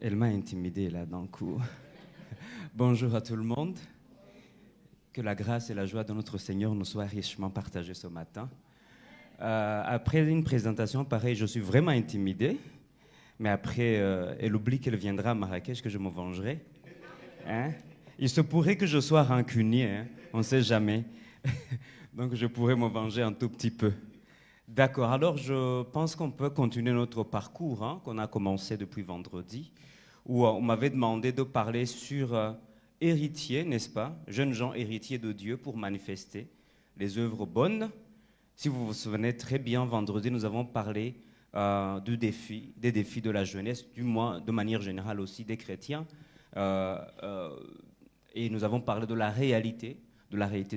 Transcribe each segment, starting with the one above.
Elle m'a intimidé là d'un coup. Bonjour à tout le monde. Que la grâce et la joie de notre Seigneur nous soient richement partagées ce matin. Après une présentation pareille, je suis vraiment intimidé. Mais après, elle oublie qu'elle viendra à Marrakech, que je me vengerai. Hein? Il se pourrait que je sois rancunier, hein? On ne sait jamais. Donc je pourrais me venger un tout petit peu. D'accord, alors je pense qu'on peut continuer notre parcours hein, qu'on a commencé depuis vendredi, où on m'avait demandé de parler sur héritier, n'est-ce pas? Jeunes gens héritiers de Dieu pour manifester les œuvres bonnes. Si vous vous souvenez très bien, vendredi, nous avons parlé des défis de la jeunesse, du moins de manière générale aussi des chrétiens. Euh, euh, et nous avons parlé de la réalité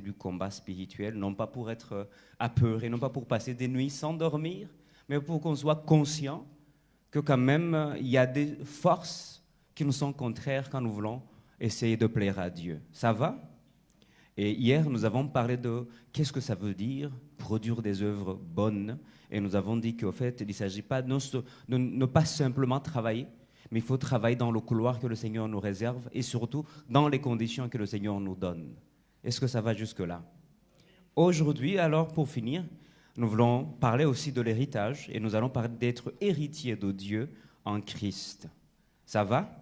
du combat spirituel, non pas pour être apeuré, non pas pour passer des nuits sans dormir, mais pour qu'on soit conscient que quand même, il y a des forces qui nous sont contraires quand nous voulons essayer de plaire à Dieu. Ça va? Et hier, nous avons parlé de qu'est-ce que ça veut dire produire des œuvres bonnes. Et nous avons dit qu'au fait, il ne s'agit pas de ne pas simplement travailler, mais il faut travailler dans le couloir que le Seigneur nous réserve et surtout dans les conditions que le Seigneur nous donne. Est-ce que ça va jusque-là? Aujourd'hui, alors, pour finir, nous voulons parler aussi de l'héritage et nous allons parler d'être héritier de Dieu en Christ. Ça va?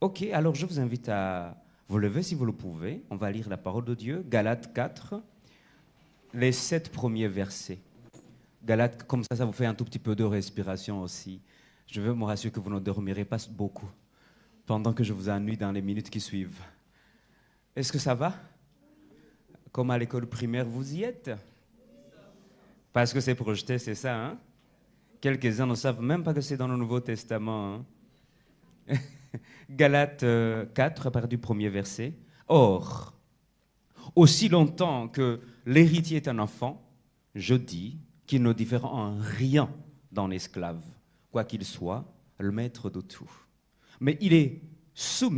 Ok, alors je vous invite à vous lever si vous le pouvez. On va lire la parole de Dieu, Galates 4, les 7 premiers versets. Galates, comme ça vous fait un tout petit peu de respiration aussi. Je veux me rassurer que vous ne dormirez pas beaucoup pendant que je vous ennuie dans les minutes qui suivent. Est-ce que ça va? Comme à l'école primaire, vous y êtes? Parce que c'est projeté, c'est ça, hein? Quelques-uns ne savent même pas que c'est dans le Nouveau Testament, hein? Galates 4, à partir du premier verset. Or, aussi longtemps que l'héritier est un enfant, je dis qu'il ne diffère en rien d'un esclave, quoi qu'il soit, le maître de tout. Mais il est sous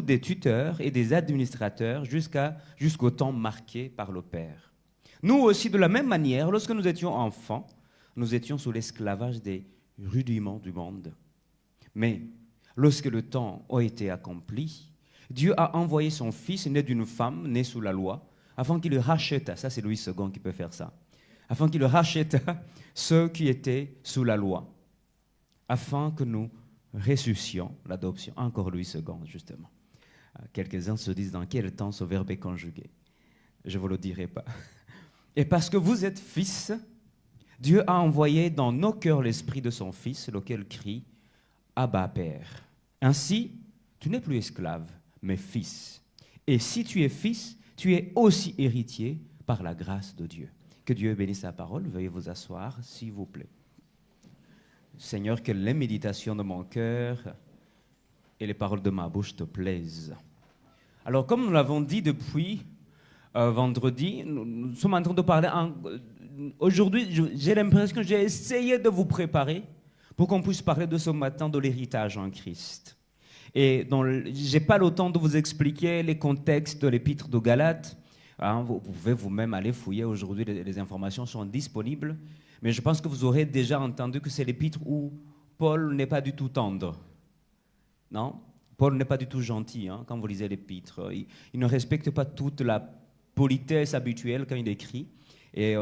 des tuteurs et des administrateurs jusqu'au temps marqué par le Père. Nous aussi, de la même manière, lorsque nous étions enfants, nous étions sous l'esclavage des rudiments du monde. Mais lorsque le temps a été accompli, Dieu a envoyé son Fils, né d'une femme, né sous la loi, afin qu'il rachète, ça c'est Louis II qui peut faire ça, afin qu'il rachète ceux qui étaient sous la loi, afin que nous ressuscions l'adoption. Encore Louis II, justement. Quelques-uns se disent dans quel temps ce verbe est conjugué. Je ne vous le dirai pas. Et parce que vous êtes fils, Dieu a envoyé dans nos cœurs l'esprit de son Fils, lequel crie « Abba, Père ». Ainsi, tu n'es plus esclave, mais fils. Et si tu es fils, tu es aussi héritier par la grâce de Dieu. Que Dieu bénisse sa parole. Veuillez vous asseoir, s'il vous plaît. Seigneur, que les méditations de mon cœur et les paroles de ma bouche te plaisent. Alors, comme nous l'avons dit depuis vendredi, nous sommes en train de parler. Aujourd'hui, j'ai l'impression que j'ai essayé de vous préparer pour qu'on puisse parler de ce matin de l'héritage en Christ. Et je n'ai pas le temps de vous expliquer les contextes de l'épître de Galates. Hein, vous pouvez vous-même aller fouiller. Aujourd'hui, les informations sont disponibles. Mais je pense que vous aurez déjà entendu que c'est l'épître où Paul n'est pas du tout tendre. Non? Paul n'est pas du tout gentil hein, quand vous lisez l'épître. Il ne respecte pas toute la politesse habituelle quand il écrit. Et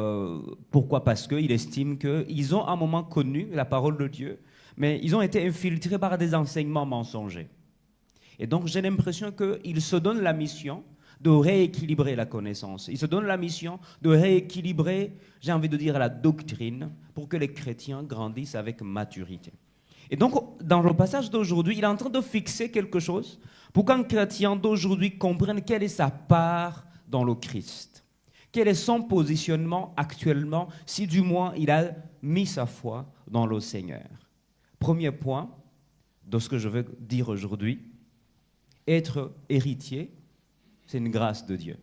pourquoi? Parce qu'il estime qu'ils ont à un moment connu la parole de Dieu, mais ils ont été infiltrés par des enseignements mensongers. Et donc j'ai l'impression qu'il se donne la mission de rééquilibrer la connaissance. Il se donne la mission de rééquilibrer, j'ai envie de dire, la doctrine pour que les chrétiens grandissent avec maturité. Et donc, dans le passage d'aujourd'hui, il est en train de fixer quelque chose pour qu'un chrétien d'aujourd'hui comprenne quelle est sa part dans le Christ. Quel est son positionnement actuellement, si du moins il a mis sa foi dans le Seigneur. Premier point de ce que je veux dire aujourd'hui, être héritier, c'est une grâce de Dieu.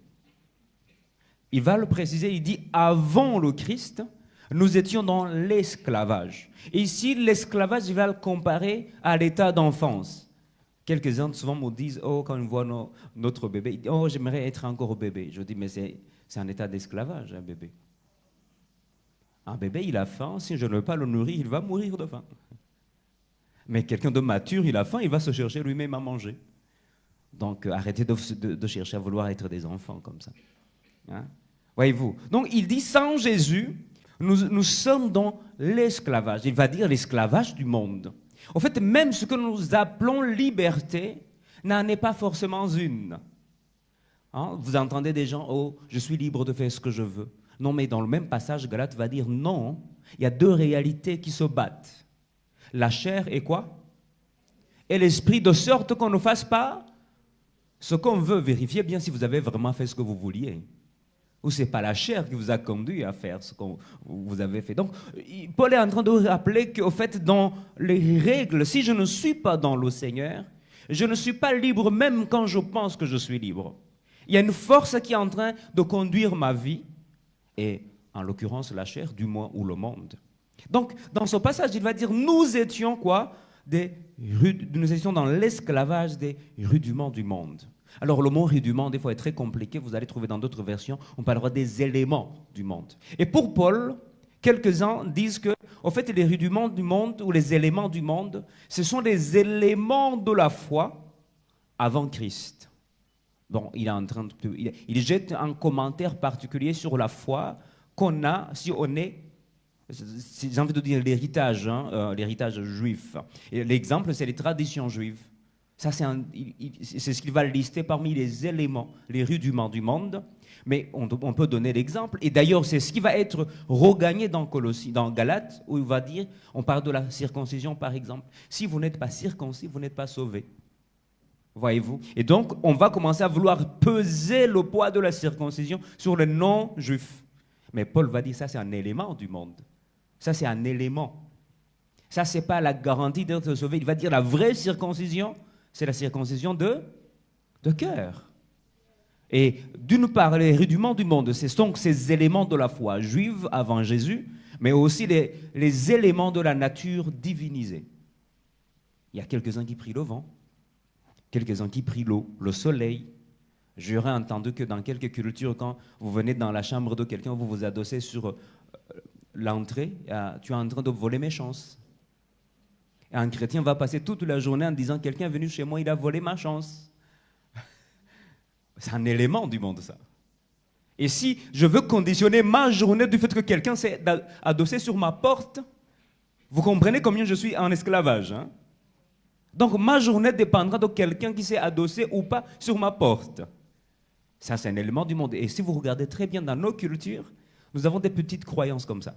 Il va le préciser, il dit avant le Christ, nous étions dans l'esclavage. Et ici, l'esclavage, il va le comparer à l'état d'enfance. Quelques-uns souvent me disent, oh, quand on voit notre bébé, oh, j'aimerais être encore bébé. Je dis, mais c'est un état d'esclavage, un bébé. Un bébé, il a faim, si je ne veux pas le nourrir, il va mourir de faim. Mais quelqu'un de mature, il a faim, il va se chercher lui-même à manger. Donc arrêtez de chercher à vouloir être des enfants comme ça. Hein? Voyez-vous. Donc il dit, sans Jésus, nous sommes dans l'esclavage. Il va dire l'esclavage du monde. En fait, même ce que nous appelons liberté n'en est pas forcément une. Hein? Vous entendez des gens, oh, je suis libre de faire ce que je veux. Non, mais dans le même passage, Galate va dire non, il y a deux réalités qui se battent. La chair et quoi? Et l'esprit, de sorte qu'on ne fasse pas ce qu'on veut. Vérifiez bien si vous avez vraiment fait ce que vous vouliez. Ou ce n'est pas la chair qui vous a conduit à faire ce que vous avez fait. Donc, Paul est en train de rappeler qu'au fait, dans les règles, si je ne suis pas dans le Seigneur, je ne suis pas libre même quand je pense que je suis libre. Il y a une force qui est en train de conduire ma vie, et en l'occurrence la chair, du moins, ou le monde. Donc, dans ce passage, il va dire, nous étions quoi? Nous étions dans l'esclavage des rudiments du monde. Alors, le mot rudiment, des fois, est très compliqué. Vous allez trouver dans d'autres versions, on parlera des éléments du monde. Et pour Paul, quelques-uns disent que, en fait, les rudiments du monde ou les éléments du monde, ce sont les éléments de la foi avant Christ. Bon, il jette un commentaire particulier sur la foi qu'on a si on est, j'ai envie de dire l'héritage, l'héritage juif. Et l'exemple, c'est les traditions juives. Ça, c'est ce qu'il va lister parmi les éléments, les rudiments du monde. Mais on peut donner l'exemple. Et d'ailleurs, c'est ce qui va être regagné dans Galates, où il va dire, on parle de la circoncision par exemple. Si vous n'êtes pas circoncis, vous n'êtes pas sauvé. Voyez-vous? Et donc, on va commencer à vouloir peser le poids de la circoncision sur les non-juifs. Mais Paul va dire, ça c'est un élément du monde. Ça c'est un élément. Ça c'est pas la garantie d'être sauvé. Il va dire, la vraie circoncision, c'est la circoncision de cœur. Et d'une part, les rudiments du monde, c'est donc ces éléments de la foi juive avant Jésus, mais aussi les éléments de la nature divinisée. Il y a quelques-uns qui prient le vent, quelques-uns qui prient l'eau, le soleil. J'aurais entendu que dans quelques cultures, quand vous venez dans la chambre de quelqu'un, vous vous adossez sur l'entrée, tu es en train de voler mes chances. Et un chrétien va passer toute la journée en disant, quelqu'un est venu chez moi, il a volé ma chance. C'est un élément du monde, ça. Et si je veux conditionner ma journée du fait que quelqu'un s'est adossé sur ma porte, vous comprenez combien je suis en esclavage, hein? Donc ma journée dépendra de quelqu'un qui s'est adossé ou pas sur ma porte. Ça, c'est un élément du monde. Et si vous regardez très bien dans nos cultures, nous avons des petites croyances comme ça.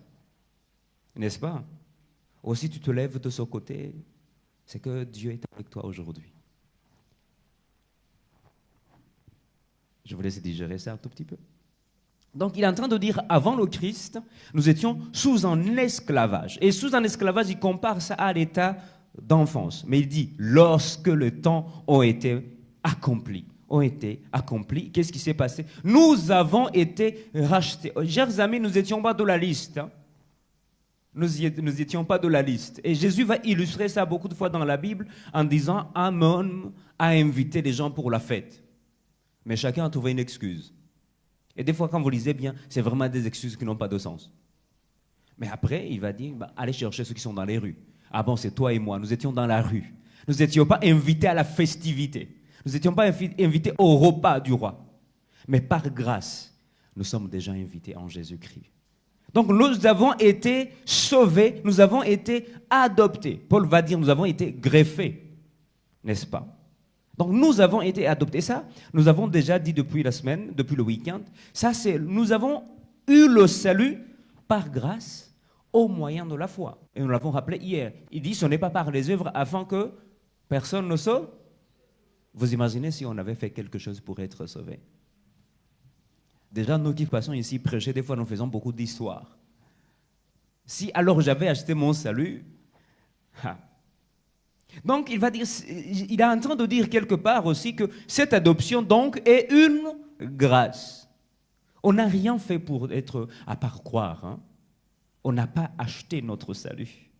N'est-ce pas? Aussi, tu te lèves de ce côté, c'est que Dieu est avec toi aujourd'hui. Je vous laisse digérer ça un tout petit peu. Donc, il est en train de dire, avant le Christ, nous étions sous un esclavage. Et sous un esclavage, il compare ça à l'état d'enfance. Mais il dit, lorsque le temps a été accompli, qu'est-ce qui s'est passé? Nous avons été rachetés. Chers amis, nous n'étions pas de la liste. Hein? Nous n'étions pas de la liste. Et Jésus va illustrer ça beaucoup de fois dans la Bible en disant, un homme a invité les gens pour la fête. Mais chacun a trouvé une excuse. Et des fois, quand vous lisez bien, c'est vraiment des excuses qui n'ont pas de sens. Mais après, il va dire, allez chercher ceux qui sont dans les rues. Ah bon, c'est toi et moi, nous étions dans la rue. Nous n'étions pas invités à la festivité. Nous n'étions pas invités au repas du roi. Mais par grâce, nous sommes déjà invités en Jésus-Christ. Donc nous avons été sauvés, nous avons été adoptés. Paul va dire, nous avons été greffés, n'est-ce pas? Donc nous avons été adoptés. Ça, nous avons déjà dit depuis la semaine, depuis le week-end, ça c'est, nous avons eu le salut par grâce au moyen de la foi. Et nous l'avons rappelé hier. Il dit, ce n'est pas par les œuvres afin que personne ne sauve. Vous imaginez si on avait fait quelque chose pour être sauvé? Déjà, nous qui passons ici prêcher, des fois nous faisons beaucoup d'histoires. Si alors j'avais acheté mon salut... Donc il va dire, il est en train de dire quelque part aussi que cette adoption donc est une grâce. On n'a rien fait pour être, à part croire, hein. On n'a pas acheté notre salut.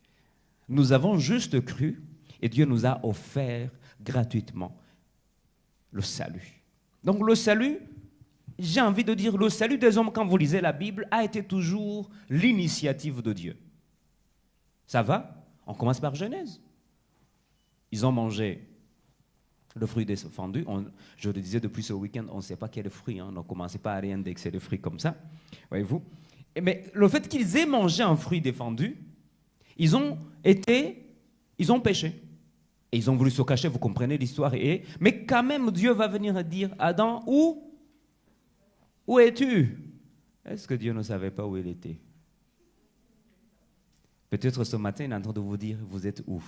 Nous avons juste cru et Dieu nous a offert gratuitement le salut. Donc le salut, j'ai envie de dire, le salut des hommes, quand vous lisez la Bible, a été toujours l'initiative de Dieu. Ça va? On commence par Genèse. Ils ont mangé le fruit défendu. Je le disais depuis ce week-end, on ne sait pas quel fruit. Hein, on ne commencez pas à réindexer les fruits comme ça, voyez-vous. Mais le fait qu'ils aient mangé un fruit défendu, ils ont péché. Et ils ont voulu se cacher, vous comprenez l'histoire. Mais quand même, Dieu va venir dire, Adam, où es-tu? Est-ce que Dieu ne savait pas où il était? Peut-être ce matin, il est en train de vous dire, vous êtes où?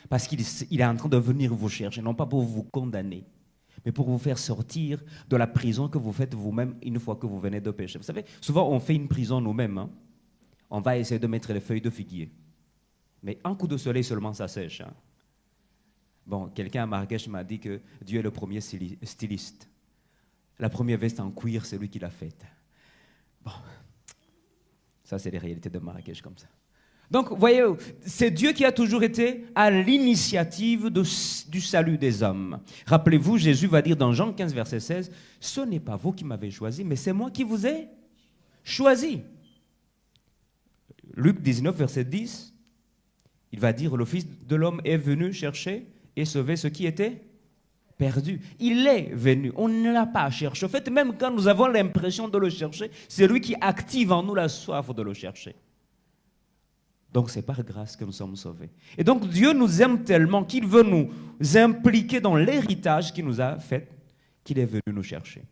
Parce qu'il est en train de venir vous chercher, non pas pour vous condamner, mais pour vous faire sortir de la prison que vous faites vous-même une fois que vous venez de pécher. Vous savez, souvent on fait une prison nous-mêmes. Hein. On va essayer de mettre les feuilles de figuier. Mais un coup de soleil seulement, ça sèche. Hein. Bon, quelqu'un à Marrakech m'a dit que Dieu est le premier styliste. La première veste en cuir, c'est lui qui l'a faite. Bon, ça c'est les réalités de Marrakech comme ça. Donc, voyez, c'est Dieu qui a toujours été à l'initiative du salut des hommes. Rappelez-vous, Jésus va dire dans Jean 15, verset 16, « Ce n'est pas vous qui m'avez choisi, mais c'est moi qui vous ai choisi. » Luc 19, verset 10, il va dire, « Le Fils de l'homme est venu chercher et sauver ce qui était perdu. » Il est venu, on ne l'a pas cherché. En fait, même quand nous avons l'impression de le chercher, c'est lui qui active en nous la soif de le chercher. Donc c'est par grâce que nous sommes sauvés. Et donc Dieu nous aime tellement qu'il veut nous impliquer dans l'héritage qu'il nous a fait, qu'il est venu nous chercher.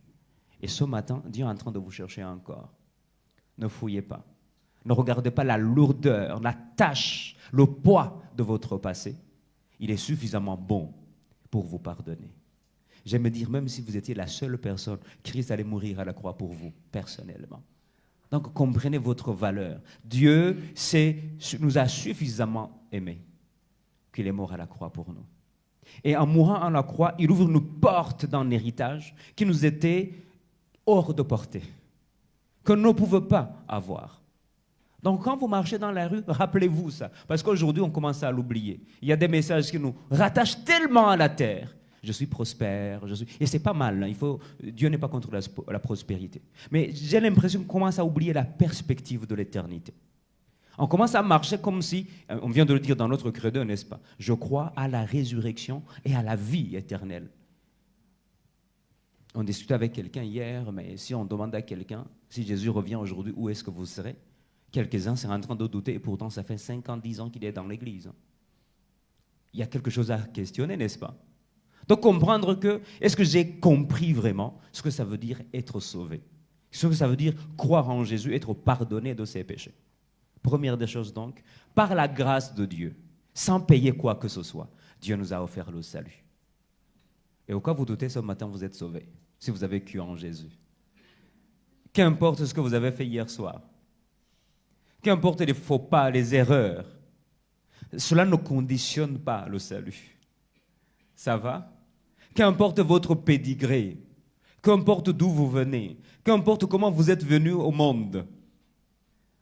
Et ce matin, Dieu est en train de vous chercher encore. Ne fouillez pas. Ne regardez pas la lourdeur, la tâche, le poids de votre passé. Il est suffisamment bon pour vous pardonner. J'aime dire, même si vous étiez la seule personne, Christ allait mourir à la croix pour vous, personnellement. Donc, comprenez votre valeur. Dieu nous a suffisamment aimés qu'il est mort à la croix pour nous. Et en mourant à la croix, il ouvre une porte dans l'héritage qui nous était hors de portée, que nous ne pouvions pas avoir. Donc, quand vous marchez dans la rue, rappelez-vous ça, parce qu'aujourd'hui, on commence à l'oublier. Il y a des messages qui nous rattachent tellement à la terre. Je suis prospère, et c'est pas mal, hein. Dieu n'est pas contre la prospérité. Mais j'ai l'impression qu'on commence à oublier la perspective de l'éternité. On commence à marcher comme si, on vient de le dire dans notre credo, n'est-ce pas? Je crois à la résurrection et à la vie éternelle. On discutait avec quelqu'un hier, mais si on demande à quelqu'un, si Jésus revient aujourd'hui, où est-ce que vous serez? Quelques-uns sont en train de douter, et pourtant ça fait 5 ans, 10 ans qu'il est dans l'église. Il y a quelque chose à questionner, n'est-ce pas? Donc comprendre que, est-ce que j'ai compris vraiment ce que ça veut dire être sauvé? Ce que ça veut dire croire en Jésus, être pardonné de ses péchés. Première des choses donc, par la grâce de Dieu, sans payer quoi que ce soit, Dieu nous a offert le salut. Et au cas où vous doutez, ce matin vous êtes sauvés, si vous avez cru en Jésus. Qu'importe ce que vous avez fait hier soir, qu'importe les faux pas, les erreurs, cela ne conditionne pas le salut. Ça va? Qu'importe votre pédigré, qu'importe d'où vous venez, qu'importe comment vous êtes venu au monde.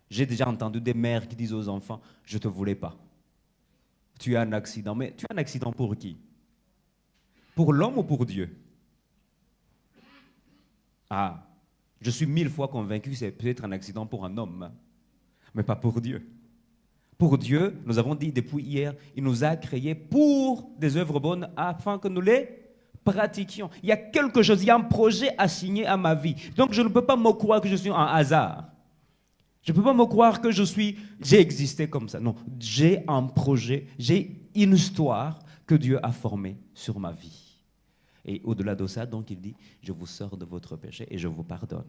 J'ai déjà entendu des mères qui disent aux enfants, « Je ne te voulais pas. Tu as un accident. » Mais tu as un accident pour qui? Pour l'homme ou pour Dieu? Ah, je suis 1000 fois convaincu que c'est peut-être un accident pour un homme, mais pas pour Dieu. Pour Dieu, nous avons dit depuis hier, il nous a créés pour des œuvres bonnes afin que nous les pratiquions. Il y a quelque chose, il y a un projet assigné à ma vie. Donc je ne peux pas me croire que je suis un hasard. Je ne peux pas me croire que j'ai existé comme ça. Non, j'ai un projet, j'ai une histoire que Dieu a formée sur ma vie. Et au-delà de ça, donc il dit, je vous sors de votre péché et je vous pardonne.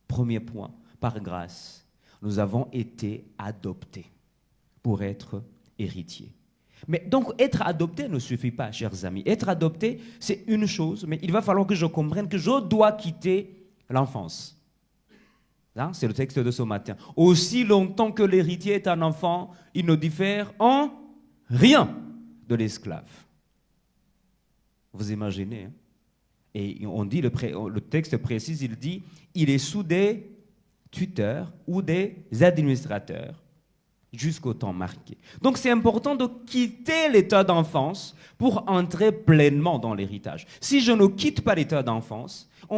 Premier point, par grâce, nous avons été adoptés pour être héritiers. Mais donc, être adopté ne suffit pas, chers amis. Être adopté, c'est une chose, mais il va falloir que je comprenne que je dois quitter l'enfance. Hein, c'est le texte de ce matin. Aussi longtemps que l'héritier est un enfant, il ne diffère en rien de l'esclave. Vous imaginez, hein? Et on dit, le texte précise, il dit, il est sous des tuteurs ou des administrateurs jusqu'au temps marqué. Donc c'est important de quitter l'état d'enfance pour entrer pleinement dans l'héritage. Si je ne quitte pas l'état d'enfance, je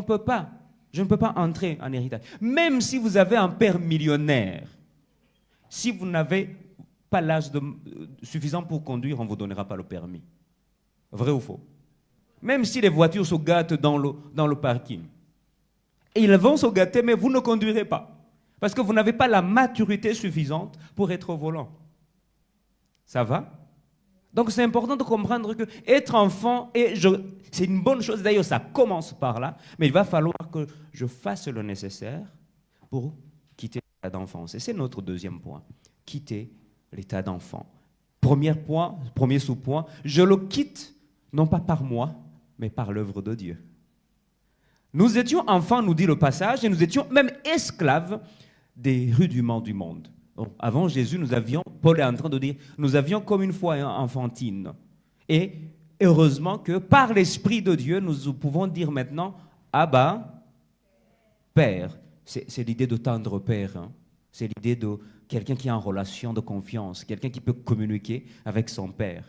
ne peux pas entrer en héritage. Même si vous avez un père millionnaire, si vous n'avez pas l'âge suffisant pour conduire, on ne vous donnera pas le permis. Vrai ou faux? Même si les voitures se gâtent dans le parking. Et ils vont se gâter, mais vous ne conduirez pas. Parce que vous n'avez pas la maturité suffisante pour être au volant. Ça va? Donc c'est important de comprendre que être enfant, c'est une bonne chose. D'ailleurs, ça commence par là. Mais il va falloir que je fasse le nécessaire pour quitter l'état d'enfance. Et c'est notre deuxième point. Quitter l'état d'enfant. Premier sous-point, je le quitte, non pas par moi, mais par l'œuvre de Dieu. Nous étions enfants, nous dit le passage, et nous étions même esclaves des rudiments du monde. Bon, avant Jésus, Paul est en train de dire, nous avions comme une foi enfantine. Et heureusement que par l'Esprit de Dieu, nous pouvons dire maintenant, Abba, Père. C'est l'idée de tendre Père. Hein. C'est l'idée de quelqu'un qui est en relation de confiance, quelqu'un qui peut communiquer avec son Père.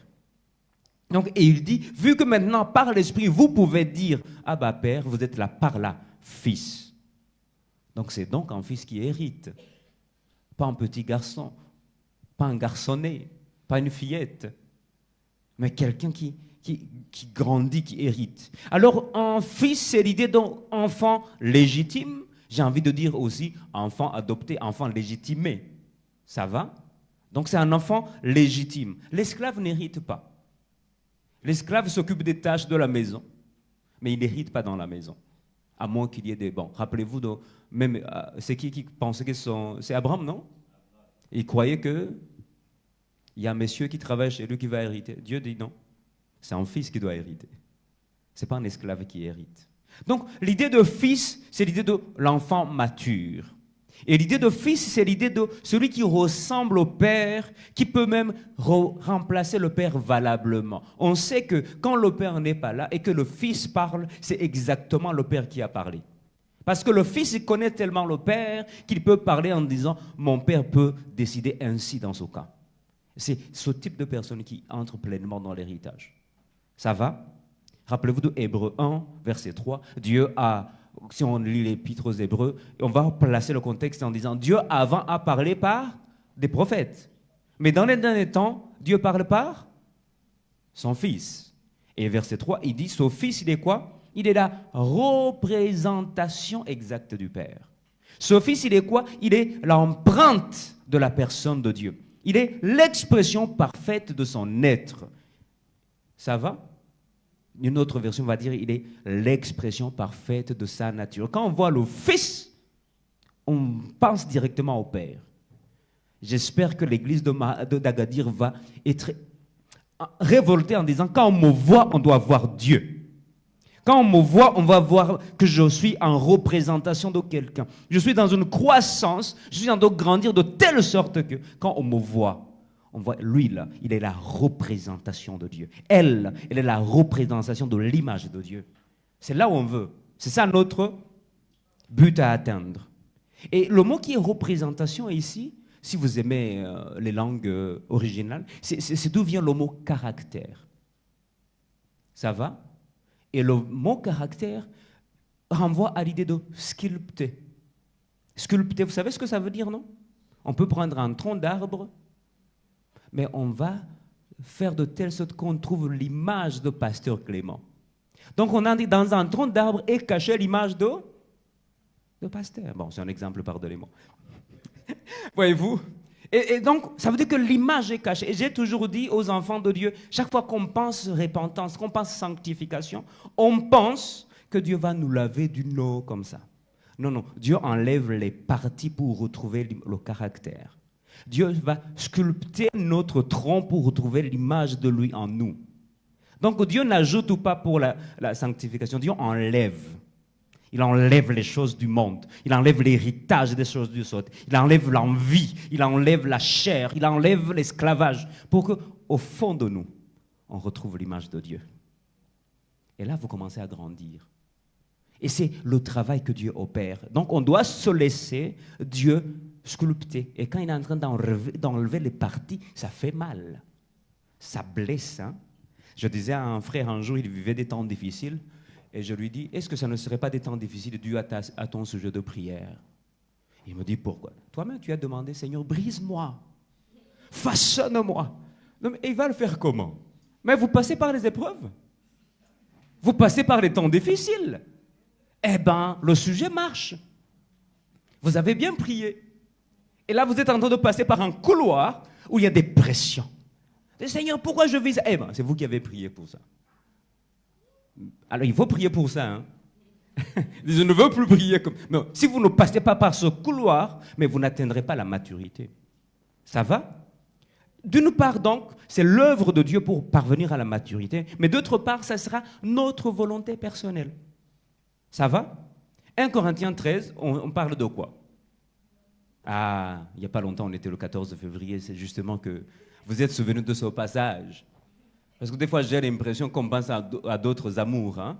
Donc, et il dit, vu que maintenant, par l'Esprit, vous pouvez dire, Abba, Père, vous êtes là, par là, Fils. Donc, c'est donc un fils qui hérite. Pas un petit garçon, pas un garçonnet, pas une fillette, mais quelqu'un qui grandit, qui hérite. Alors, un fils, c'est l'idée d'enfant légitime. J'ai envie de dire aussi enfant adopté, enfant légitimé. Ça va? Donc, c'est un enfant légitime. L'esclave n'hérite pas. L'esclave s'occupe des tâches de la maison, mais il n'hérite pas dans la maison. À moins qu'il y ait des... Bon, rappelez-vous, même c'est qui pensait que c'est Abraham, non? Il croyait qu'il y a un monsieur qui travaille chez lui qui va hériter. Dieu dit non, c'est un fils qui doit hériter. Ce n'est pas un esclave qui hérite. Donc, l'idée de fils, c'est l'idée de l'enfant mature. Et l'idée de fils, c'est l'idée de celui qui ressemble au père, qui peut même remplacer le père valablement. On sait que quand le père n'est pas là et que le fils parle, c'est exactement le père qui a parlé. Parce que le fils il connaît tellement le père qu'il peut parler en disant « mon père peut décider ainsi dans ce cas ». C'est ce type de personne qui entre pleinement dans l'héritage. Ça va? Rappelez-vous de Hébreux 1, verset 3. Dieu a... Si on lit l'épître aux Hébreux, on va placer le contexte en disant Dieu avant a parlé par des prophètes. Mais dans les derniers temps, Dieu parle par son Fils. Et verset 3, il dit, son Fils, il est quoi? Il est la représentation exacte du Père. Ce Fils, il est quoi? Il est l'empreinte de la personne de Dieu. Il est l'expression parfaite de son être. Ça va? Une autre version va dire il est l'expression parfaite de sa nature. Quand on voit le Fils, on pense directement au Père. J'espère que l'église d'Agadir va être révoltée en disant quand on me voit, on doit voir Dieu. Quand on me voit, on va voir que je suis en représentation de quelqu'un. Je suis dans une croissance, je suis en train de grandir de telle sorte que quand on me voit, on voit, lui, là, il est la représentation de Dieu. Elle est la représentation de l'image de Dieu. C'est là où on veut. C'est ça notre but à atteindre. Et le mot qui est représentation ici, si vous aimez les langues originales, c'est d'où vient le mot caractère. Ça va? Et le mot caractère renvoie à l'idée de sculpter. Sculpter, vous savez ce que ça veut dire, non? On peut prendre un tronc d'arbre, mais on va faire de telle sorte qu'on trouve l'image de Pasteur Clément. Donc on a dit dans un tronc d'arbre est cachée l'image de Pasteur. Bon, c'est un exemple, pardonnez-moi. Voyez-vous? Et donc, ça veut dire que l'image est cachée. Et j'ai toujours dit aux enfants de Dieu, chaque fois qu'on pense repentance, qu'on pense sanctification, on pense que Dieu va nous laver d'une eau comme ça. Non, non, Dieu enlève les parties pour retrouver le caractère. Dieu va sculpter notre tronc pour retrouver l'image de lui en nous. Donc Dieu n'ajoute pas pour la sanctification, Dieu enlève. Il enlève les choses du monde, il enlève l'héritage des choses du sol, il enlève l'envie, il enlève la chair, il enlève l'esclavage, pour qu'au fond de nous, on retrouve l'image de Dieu. Et là, vous commencez à grandir. Et c'est le travail que Dieu opère. Donc on doit se laisser Dieu sculpter. Et quand il est en train d'enlever les parties, ça fait mal. Ça blesse. Hein? Je disais à un frère un jour, il vivait des temps difficiles, et je lui dis, est-ce que ça ne serait pas des temps difficiles dû à ton sujet de prière? Il me dit, pourquoi? Toi-même, tu as demandé, Seigneur, brise-moi. Façonne-moi. Non, mais il va le faire comment? Mais vous passez par les épreuves. Vous passez par les temps difficiles. Eh bien, le sujet marche. Vous avez bien prié. Et là, vous êtes en train de passer par un couloir où il y a des pressions. Seigneur, pourquoi je vis ça? Eh bien, c'est vous qui avez prié pour ça. Alors, il faut prier pour ça. Hein? Je ne veux plus prier comme... Non, si vous ne passez pas par ce couloir, mais vous n'atteindrez pas la maturité. Ça va? D'une part, donc, c'est l'œuvre de Dieu pour parvenir à la maturité, mais d'autre part, ça sera notre volonté personnelle. Ça va? 1 Corinthiens 13, on parle de quoi? Ah, il n'y a pas longtemps, on était le 14 février, c'est justement que vous êtes souvenu de ce passage. Parce que des fois, j'ai l'impression qu'on pense à d'autres amours. Hein?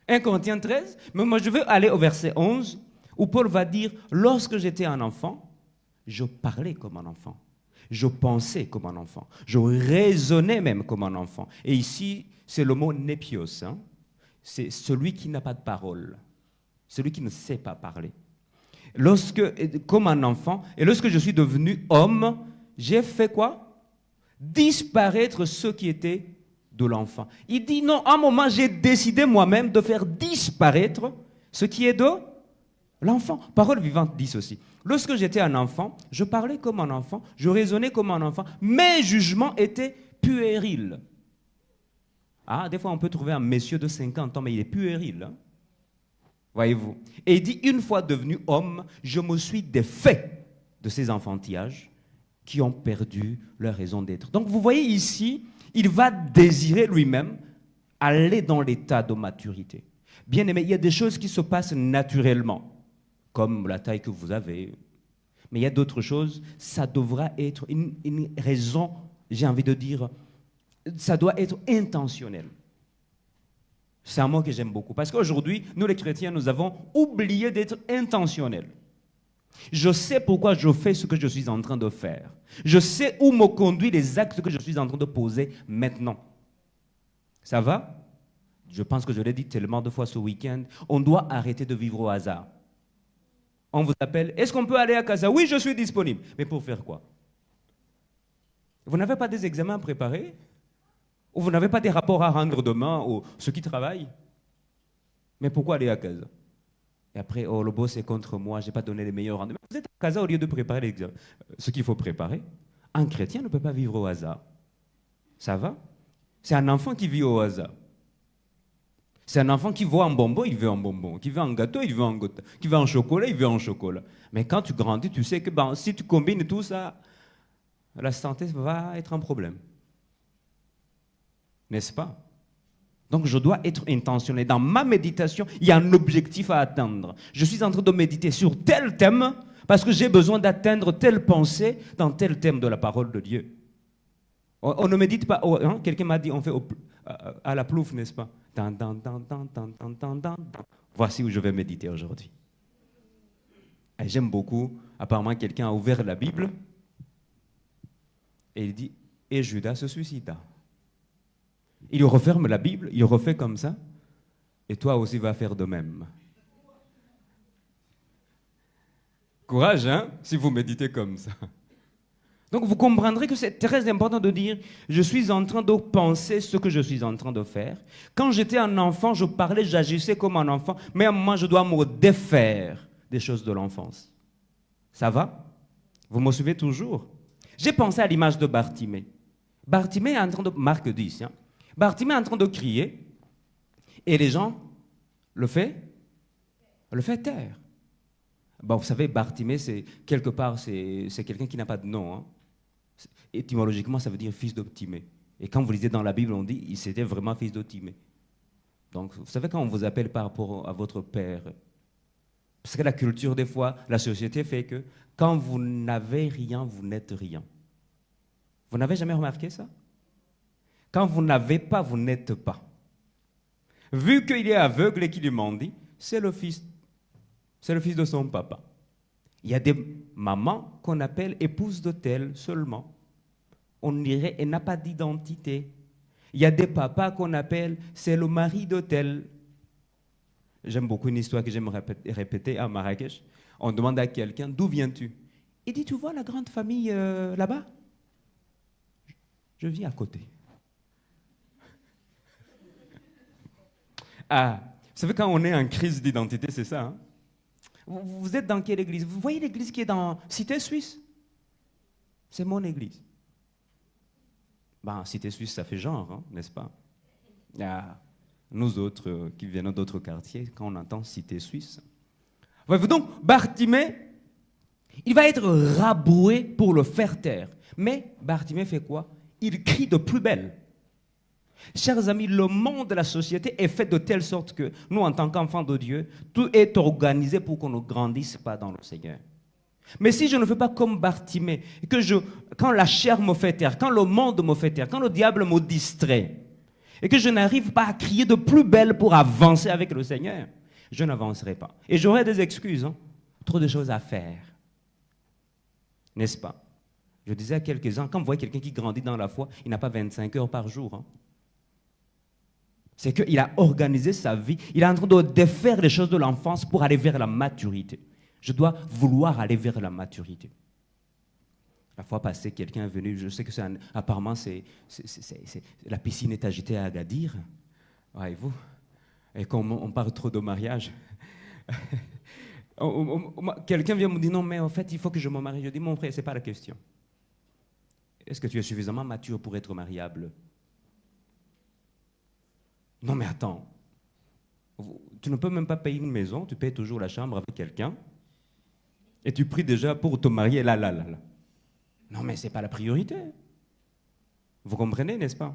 1 Corinthiens 13, mais moi je veux aller au verset 11, où Paul va dire, lorsque j'étais un enfant, je parlais comme un enfant. Je pensais comme un enfant. Je raisonnais même comme un enfant. Et ici, c'est le mot népios. Hein? C'est celui qui n'a pas de parole. Celui qui ne sait pas parler. Comme un enfant, et lorsque je suis devenu homme, j'ai fait quoi? Disparaître ce qui était de l'enfant. Il dit non, à un moment, j'ai décidé moi-même de faire disparaître ce qui est de l'enfant. Parole vivante dit ceci. Lorsque j'étais un enfant, je parlais comme un enfant, je raisonnais comme un enfant, mes jugements étaient puérils. Ah, des fois, on peut trouver un monsieur de 50 ans, mais il est puéril. Hein? Voyez-vous. Et il dit, une fois devenu homme, je me suis défait de ces enfantillages qui ont perdu leur raison d'être. Donc, vous voyez ici, il va désirer lui-même aller dans l'état de maturité. Bien aimé, il y a des choses qui se passent naturellement, comme la taille que vous avez. Mais il y a d'autres choses, ça devra être une raison, j'ai envie de dire, ça doit être intentionnel. C'est un mot que j'aime beaucoup. Parce qu'aujourd'hui, nous les chrétiens, nous avons oublié d'être intentionnels. Je sais pourquoi je fais ce que je suis en train de faire. Je sais où me conduisent les actes que je suis en train de poser maintenant. Ça va? Je pense que je l'ai dit tellement de fois ce week-end. On doit arrêter de vivre au hasard. On vous appelle, est-ce qu'on peut aller à Casa? Oui, je suis disponible. Mais pour faire quoi? Vous n'avez pas des examens à préparer? Ou vous n'avez pas des rapports à rendre demain aux ceux qui travaillent? Mais pourquoi aller à Casa? Et après, oh, le boss est contre moi, je n'ai pas donné les meilleurs rendements. Vous êtes à Casa au lieu de préparer ce qu'il faut préparer. Un chrétien ne peut pas vivre au hasard. Ça va? C'est un enfant qui vit au hasard. C'est un enfant qui voit un bonbon, il veut un bonbon. Qui veut un gâteau, il veut un gâteau. Qui veut un chocolat, il veut un chocolat. Mais quand tu grandis, tu sais que si tu combines tout ça, la santé va être un problème. N'est-ce pas? Donc je dois être intentionnel. Dans ma méditation, il y a un objectif à atteindre. Je suis en train de méditer sur tel thème parce que j'ai besoin d'atteindre telle pensée dans tel thème de la parole de Dieu. On ne médite pas. Hein? Quelqu'un m'a dit, on fait à la plouffe, n'est-ce pas? Voici où je vais méditer aujourd'hui. Et j'aime beaucoup. Apparemment, quelqu'un a ouvert la Bible et il dit, et Judas se suicida. Il referme la Bible, il refait comme ça, et toi aussi vas faire de même. Courage, hein, si vous méditez comme ça. Donc vous comprendrez que c'est très important de dire, je suis en train de penser ce que je suis en train de faire. Quand j'étais un enfant, je parlais, j'agissais comme un enfant, mais à un moment, je dois me défaire des choses de l'enfance. Ça va? Vous me suivez toujours? J'ai pensé à l'image de Bartimée. Bartimée est en train de... Marc 10, hein. Bartimée est en train de crier, et les gens le fait taire. Bon, vous savez, Bartimée, c'est quelque part, c'est quelqu'un qui n'a pas de nom. Hein. Étymologiquement, ça veut dire fils de Timée. Et quand vous lisez dans la Bible, on dit il c'était vraiment fils de Timée. Donc, vous savez, quand on vous appelle par rapport à votre père, parce que la culture, des fois, la société fait que quand vous n'avez rien, vous n'êtes rien. Vous n'avez jamais remarqué ça? Quand vous n'avez pas, vous n'êtes pas. Vu qu'il est aveugle et qu'il est mendie, c'est le fils de son papa. Il y a des mamans qu'on appelle épouses de tel seulement. On dirait elle n'a pas d'identité. Il y a des papas qu'on appelle c'est le mari de tel. J'aime beaucoup une histoire que j'aime répéter à Marrakech. On demande à quelqu'un d'où viens-tu? Il dit tu vois la grande famille là-bas? Je vis à côté. Ah, vous savez, quand on est en crise d'identité, c'est ça. Hein? Vous êtes dans quelle église? Vous voyez l'église qui est dans Cité Suisse? C'est mon église. Ben, Cité Suisse, ça fait genre, hein, n'est-ce pas? Ah, nous autres qui venons d'autres quartiers, quand on entend Cité Suisse. Voyez-vous donc, Bartimée, il va être rabroué pour le faire taire. Mais Bartimée fait quoi? Il crie de plus belle. Chers amis, le monde de la société est fait de telle sorte que nous, en tant qu'enfants de Dieu, tout est organisé pour qu'on ne grandisse pas dans le Seigneur. Mais si je ne fais pas comme Bartimée, que quand la chair me fait taire, quand le monde me fait taire, quand le diable me distrait, et que je n'arrive pas à crier de plus belle pour avancer avec le Seigneur, je n'avancerai pas. Et j'aurai des excuses, hein? Trop de choses à faire. N'est-ce pas? Je disais à quelques-uns, quand vous voyez quelqu'un qui grandit dans la foi, il n'a pas 25 heures par jour. Hein? C'est qu'il a organisé sa vie, il est en train de défaire les choses de l'enfance pour aller vers la maturité. Je dois vouloir aller vers la maturité. La fois passée, quelqu'un est venu, je sais que apparemment la piscine est agitée à Agadir. Voyez-vous? Et comme on parle trop de mariage, quelqu'un vient me dire non, mais en fait, il faut que je me marie. Je dis mon frère, ce n'est pas la question. Est-ce que tu es suffisamment mature pour être mariable? Non, mais attends. Tu ne peux même pas payer une maison, tu payes toujours la chambre avec quelqu'un. Et tu pries déjà pour te marier là. Non, mais ce n'est pas la priorité. Vous comprenez, n'est-ce pas?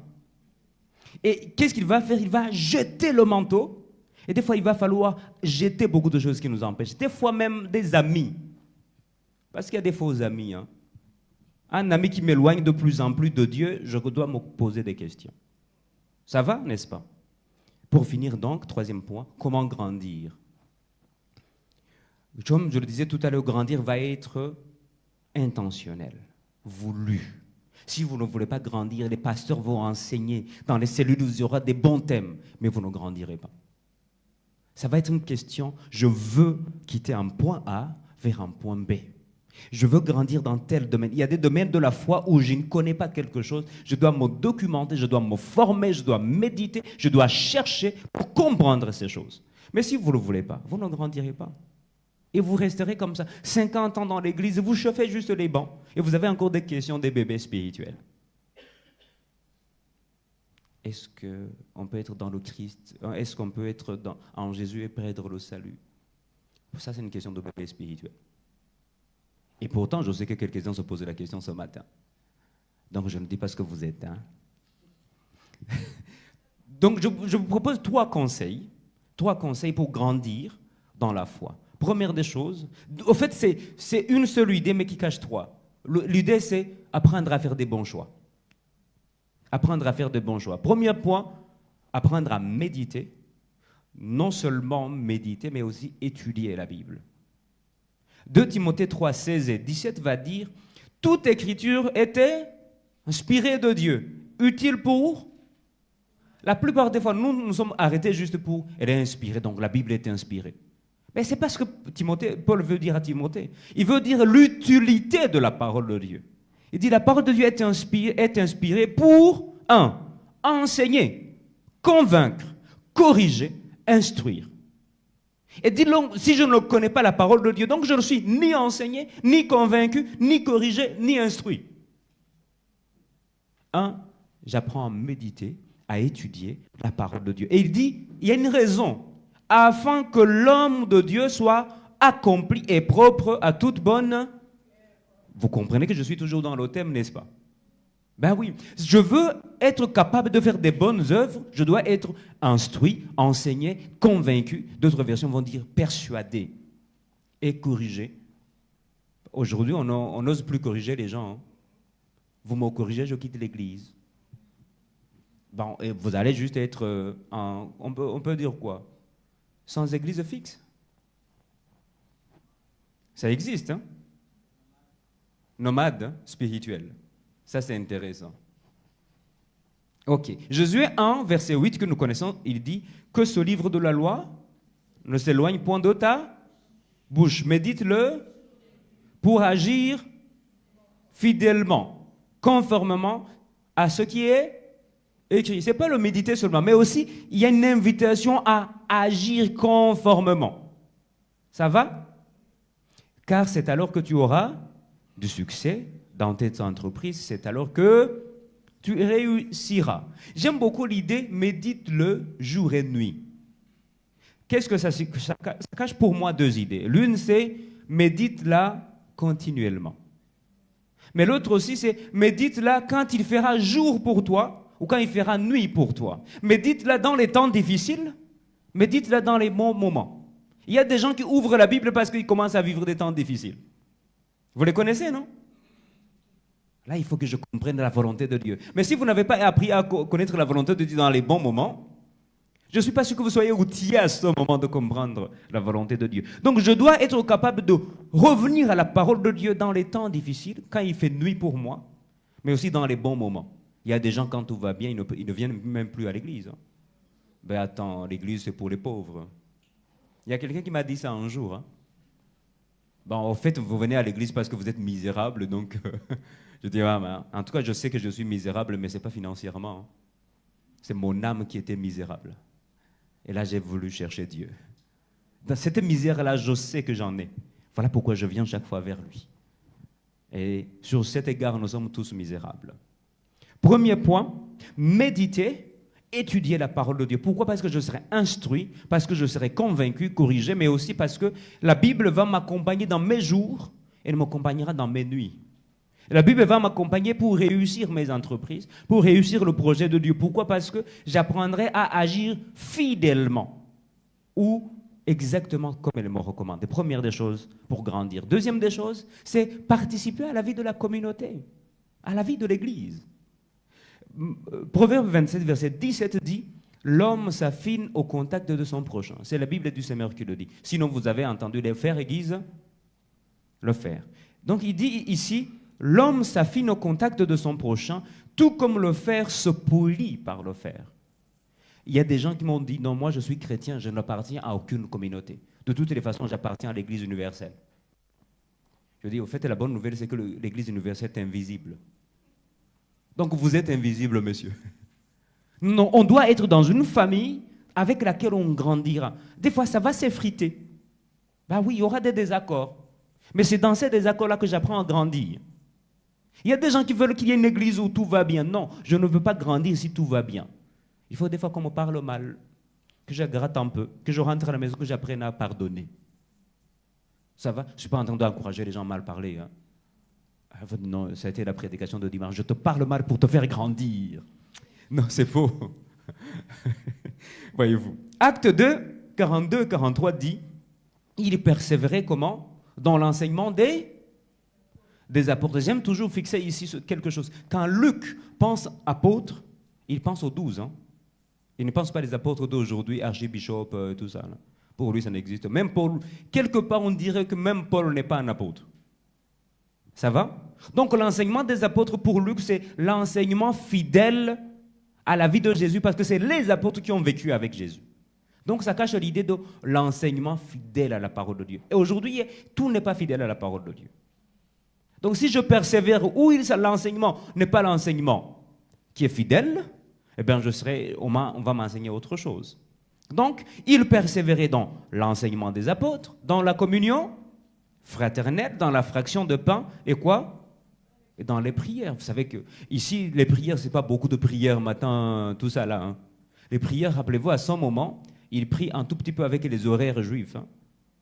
Et qu'est-ce qu'il va faire? Il va jeter le manteau. Et des fois, il va falloir jeter beaucoup de choses qui nous empêchent. Des fois même des amis. Parce qu'il y a des faux amis. Hein. Un ami qui m'éloigne de plus en plus de Dieu, je dois me poser des questions. Ça va, n'est-ce pas? Pour finir donc, troisième point, comment grandir? Comme je le disais tout à l'heure, grandir va être intentionnel, voulu. Si vous ne voulez pas grandir, les pasteurs vont enseigner. Dans les cellules, il y aura des bons thèmes, mais vous ne grandirez pas. Ça va être une question, je veux quitter un point A vers un point B. Je veux grandir dans tel domaine. Il y a des domaines de la foi où je ne connais pas quelque chose. Je dois me documenter, je dois me former, je dois méditer, je dois chercher pour comprendre ces choses. Mais si vous ne le voulez pas, vous ne grandirez pas. Et vous resterez comme ça, 50 ans dans l'église, vous chauffez juste les bancs, et vous avez encore des questions des bébés spirituels. Est-ce qu'on peut être dans le Christ? Est-ce qu'on peut être en Jésus et perdre le salut? Ça, c'est une question de bébé spirituel. Et pourtant, je sais que quelques-uns se posaient la question ce matin. Donc, je ne dis pas ce que vous êtes. Hein. Donc, je vous propose trois conseils pour grandir dans la foi. Première des choses, au fait, c'est une seule idée, mais qui cache trois. L'idée, c'est apprendre à faire des bons choix. Apprendre à faire de bons choix. Premier point, apprendre à méditer. Non seulement méditer, mais aussi étudier la Bible. 2 Timothée 3, 16 et 17 va dire « Toute écriture était inspirée de Dieu, utile pour... » La plupart des fois, nous sommes arrêtés juste pour... Elle est inspirée, donc la Bible est inspirée. Mais ce n'est pas ce que Paul veut dire à Timothée. Il veut dire l'utilité de la parole de Dieu. Il dit la parole de Dieu est inspirée pour, enseigner, convaincre, corriger, instruire. Et dit donc, si je ne connais pas la parole de Dieu, donc je ne suis ni enseigné, ni convaincu, ni corrigé, ni instruit. J'apprends à méditer, à étudier la parole de Dieu. Et il dit, il y a une raison, afin que l'homme de Dieu soit accompli et propre à toute bonne... Vous comprenez que je suis toujours dans le thème, n'est-ce pas? Ben oui, je veux être capable de faire des bonnes œuvres, je dois être instruit, enseigné, convaincu. D'autres versions vont dire persuadé et corrigé. Aujourd'hui, on n'ose plus corriger les gens. Hein. Vous me corrigez, je quitte l'église. Bon, et vous allez juste être, on peut dire quoi? Sans église fixe. Ça existe, hein? Nomade hein, spirituel. Ça, c'est intéressant. Ok. Josué 1, verset 8 que nous connaissons, il dit que ce livre de la loi ne s'éloigne point de ta bouche. Médite-le pour agir fidèlement, conformément à ce qui est écrit. Ce n'est pas le méditer seulement, mais aussi il y a une invitation à agir conformément. Ça va? Car c'est alors que tu auras du succès dans tes entreprises, c'est alors que tu réussiras. J'aime beaucoup l'idée, médite-le jour et nuit. Qu'est-ce que ça cache pour moi deux idées. L'une, c'est médite-la continuellement. Mais l'autre aussi, c'est médite-la quand il fera jour pour toi ou quand il fera nuit pour toi. Médite-la dans les temps difficiles, médite-la dans les bons moments. Il y a des gens qui ouvrent la Bible parce qu'ils commencent à vivre des temps difficiles. Vous les connaissez, non? Là, il faut que je comprenne la volonté de Dieu. Mais si vous n'avez pas appris à connaître la volonté de Dieu dans les bons moments, je ne suis pas sûr que vous soyez outillé à ce moment de comprendre la volonté de Dieu. Donc, je dois être capable de revenir à la parole de Dieu dans les temps difficiles, quand il fait nuit pour moi, mais aussi dans les bons moments. Il y a des gens, quand tout va bien, ils ne viennent même plus à l'église. Ben attends, l'église, c'est pour les pauvres. Il y a quelqu'un qui m'a dit ça un jour. Bon, en fait, vous venez à l'église parce que vous êtes misérable, donc je dis, en tout cas, je sais que je suis misérable, mais ce n'est pas financièrement. C'est mon âme qui était misérable. Et là, j'ai voulu chercher Dieu. Dans cette misère-là, je sais que j'en ai. Voilà pourquoi je viens chaque fois vers lui. Et sur cet égard, nous sommes tous misérables. Premier point, méditer, étudier la parole de Dieu. Pourquoi? Parce que je serai instruit, parce que je serai convaincu, corrigé, mais aussi parce que la Bible va m'accompagner dans mes jours et elle m'accompagnera dans mes nuits. La Bible va m'accompagner pour réussir mes entreprises, pour réussir le projet de Dieu. Pourquoi? Parce que j'apprendrai à agir fidèlement ou exactement comme elle me recommande. Première des choses pour grandir. Deuxième des choses, c'est participer à la vie de la communauté, à la vie de l'Église. Proverbe 27, verset 17 dit « L'homme s'affine au contact de son prochain ». C'est la Bible du Seigneur qui le dit. Sinon, vous avez entendu le faire, Église? Le faire. Donc, il dit ici « L'homme s'affine au contact de son prochain, tout comme le fer se polit par le fer ». Il y a des gens qui m'ont dit « Non, moi je suis chrétien, je n'appartiens à aucune communauté. De toutes les façons, j'appartiens à l'Église universelle. » Je dis « Au fait, la bonne nouvelle, c'est que l'Église universelle est invisible. » Donc vous êtes invisible, monsieur. Non, on doit être dans une famille avec laquelle on grandira. Des fois, ça va s'effriter. Ben oui, il y aura des désaccords. Mais c'est dans ces désaccords-là que j'apprends à grandir. Il y a des gens qui veulent qu'il y ait une église où tout va bien. Non, je ne veux pas grandir si tout va bien. Il faut des fois qu'on me parle mal, que je gratte un peu, que je rentre à la maison, que j'apprenne à pardonner. Ça va? Je ne suis pas en train d'encourager les gens à mal parler. Non, ça a été la prédication de dimanche. Je te parle mal pour te faire grandir. Non, c'est faux. Voyez-vous. Acte 2, 42-43 dit, il persévérait comment? Dans l'enseignement des apôtres. J'aime toujours fixer ici quelque chose. Quand Luc pense apôtre, il pense aux 12. Il ne pense pas les apôtres d'aujourd'hui, archibishop, tout ça. Là. Pour lui, ça n'existe. Même Paul, quelque part, on dirait que même Paul n'est pas un apôtre. Ça va? Donc l'enseignement des apôtres pour Luc, c'est l'enseignement fidèle à la vie de Jésus, parce que c'est les apôtres qui ont vécu avec Jésus. Donc ça cache l'idée de l'enseignement fidèle à la parole de Dieu. Et aujourd'hui, tout n'est pas fidèle à la parole de Dieu. Donc si je persévère où l'enseignement n'est pas l'enseignement qui est fidèle, eh bien on va m'enseigner autre chose. Donc il persévérait dans l'enseignement des apôtres, dans la communion fraternelle, dans la fraction de pain, et quoi? Et dans les prières. Vous savez que ici, les prières, ce n'est pas beaucoup de prières matin, tout ça là. Les prières, rappelez-vous, à son moment, il prie un tout petit peu avec les horaires juifs.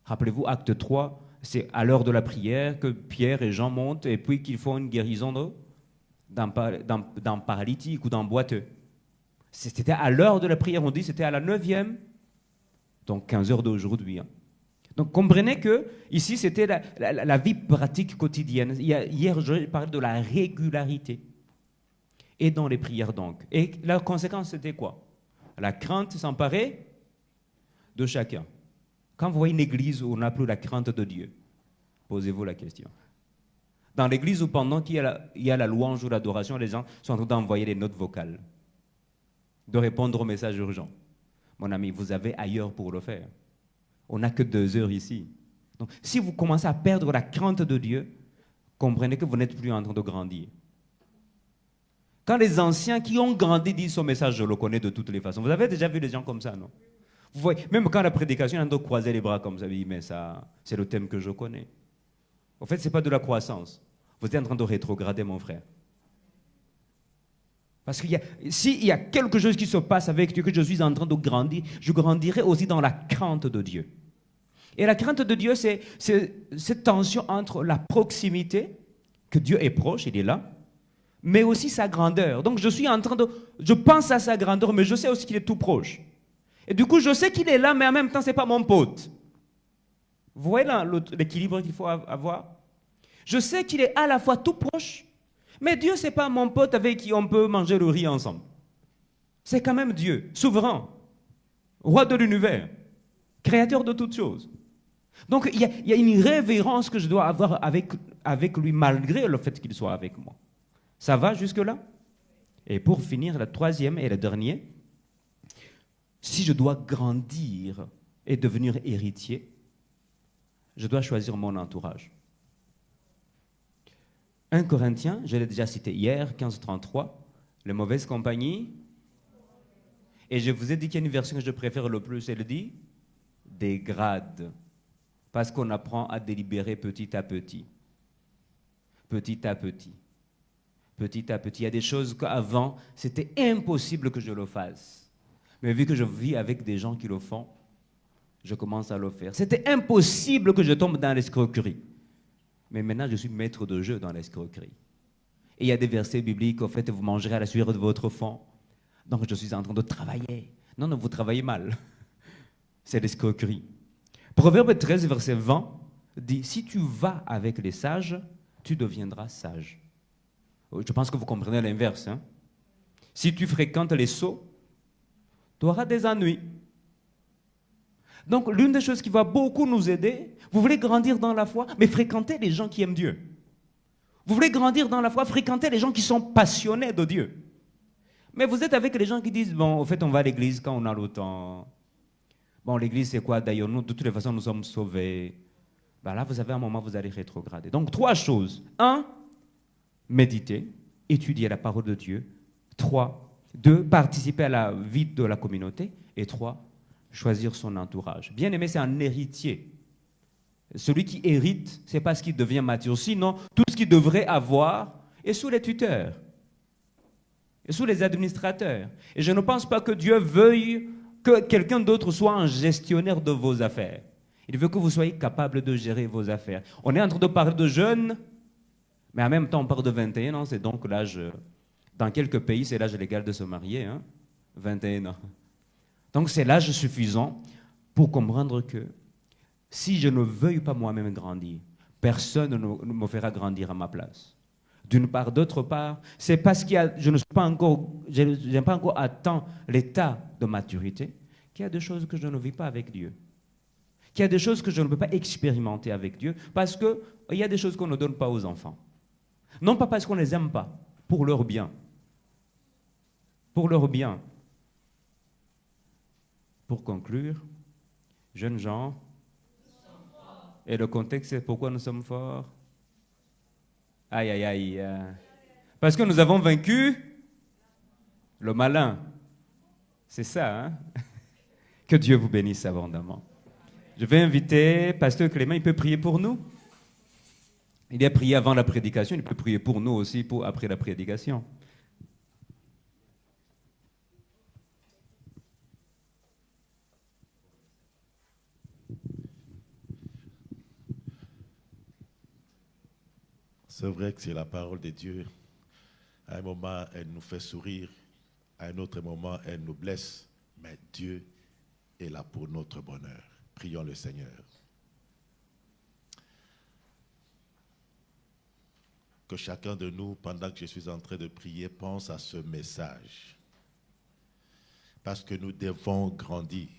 Rappelez-vous, acte 3, c'est à l'heure de la prière que Pierre et Jean montent et puis qu'ils font une guérison d'un paralytique ou d'un boiteux. C'était à l'heure de la prière, on dit c'était à la 9e, donc 15 heures d'aujourd'hui. Donc comprenez que ici c'était la vie pratique quotidienne. Hier je parlais de la régularité. Et dans les prières donc. Et la conséquence c'était quoi? La crainte s'emparer de chacun. Quand vous voyez une église où on n'a plus la crainte de Dieu, posez-vous la question. Dans l'église où pendant qu'il y a la louange ou l'adoration, les gens sont en train d'envoyer des notes vocales, de répondre aux messages urgents. Mon ami, vous avez ailleurs pour le faire. On n'a que 2 heures ici. Donc, si vous commencez à perdre la crainte de Dieu, comprenez que vous n'êtes plus en train de grandir. Quand les anciens qui ont grandi disent son message, je le connais de toutes les façons. Vous avez déjà vu des gens comme ça, non? Vous voyez, même quand la prédication, il y en a qui croiser les bras comme ça, oui, mais ça, c'est le thème que je connais. En fait, ce n'est pas de la croissance. Vous êtes en train de rétrograder, mon frère. Parce qu'il y a, s'il y a quelque chose qui se passe avec Dieu, que je suis en train de grandir, je grandirai aussi dans la crainte de Dieu. Et la crainte de Dieu, c'est cette tension entre la proximité, que Dieu est proche, il est là, mais aussi sa grandeur. Donc je suis en train de... Je pense à sa grandeur, mais je sais aussi qu'il est tout proche. Et du coup, je sais qu'il est là, mais en même temps, ce n'est pas mon pote. Vous voyez l'équilibre qu'il faut avoir? Je sais qu'il est à la fois tout proche, mais Dieu, ce n'est pas mon pote avec qui on peut manger le riz ensemble. C'est quand même Dieu, souverain, roi de l'univers, créateur de toutes choses. Donc, il y a une révérence que je dois avoir avec lui, malgré le fait qu'il soit avec moi. Ça va jusque-là? Et pour finir, la troisième et la dernière, si je dois grandir et devenir héritier, je dois choisir mon entourage. 1 Corinthiens, je l'ai déjà cité hier, 15:33, les mauvaises compagnies. Et je vous ai dit qu'il y a une version que je préfère le plus, elle dit dégrade. Parce qu'on apprend à délibérer petit à petit. Petit à petit. Petit à petit. Il y a des choses qu'avant, c'était impossible que je le fasse. Mais vu que je vis avec des gens qui le font, je commence à le faire. C'était impossible que je tombe dans l'escroquerie. Mais maintenant, je suis maître de jeu dans l'escroquerie. Et il y a des versets bibliques, en fait, vous mangerez à la sueur de votre faim. Donc, je suis en train de travailler. Non, non, vous travaillez mal. C'est l'escroquerie. Proverbe 13, verset 20, dit, si tu vas avec les sages, tu deviendras sage. Je pense que vous comprenez l'inverse. Hein? Si tu fréquentes les sots, tu auras des ennuis. Donc, l'une des choses qui va beaucoup nous aider, vous voulez grandir dans la foi, mais fréquentez les gens qui aiment Dieu. Vous voulez grandir dans la foi, fréquentez les gens qui sont passionnés de Dieu. Mais vous êtes avec les gens qui disent, bon, au fait, on va à l'église quand on a le temps. Bon, l'église, c'est quoi d'ailleurs? Nous, de toutes les façons, nous sommes sauvés. Ben là, vous avez un moment, vous allez rétrograder. Donc, 3 choses. 1, méditer, étudier la parole de Dieu. 2, participer à la vie de la communauté. Et 3, choisir son entourage. Bien aimé, c'est un héritier. Celui qui hérite, c'est parce qu'il devient mature. Sinon, tout ce qu'il devrait avoir est sous les tuteurs, est sous les administrateurs. Et je ne pense pas que Dieu veuille que quelqu'un d'autre soit un gestionnaire de vos affaires. Il veut que vous soyez capable de gérer vos affaires. On est en train de parler de jeunes, mais en même temps, on parle de 21 ans. C'est donc l'âge, dans quelques pays, c'est l'âge légal de se marier, hein, 21 ans. Donc c'est l'âge suffisant pour comprendre que si je ne veuille pas moi-même grandir, personne ne me fera grandir à ma place. D'une part, d'autre part, c'est parce que je n'ai pas encore atteint l'état de maturité qu'il y a des choses que je ne vis pas avec Dieu. Qu'il y a des choses que je ne peux pas expérimenter avec Dieu parce qu'il y a des choses qu'on ne donne pas aux enfants. Non pas parce qu'on ne les aime pas, pour leur bien. Pour leur bien. Pour conclure, jeunes gens, et le contexte, c'est pourquoi nous sommes forts. Aïe, aïe, aïe. Parce que nous avons vaincu le malin. C'est ça, hein? Que Dieu vous bénisse abondamment. Je vais inviter Pasteur Clément, il peut prier pour nous. Il a prié avant la prédication, il peut prier pour nous aussi après la prédication. C'est vrai que c'est la parole de Dieu. À un moment, elle nous fait sourire. À un autre moment, elle nous blesse. Mais Dieu est là pour notre bonheur. Prions le Seigneur. Que chacun de nous, pendant que je suis en train de prier, pense à ce message. Parce que nous devons grandir.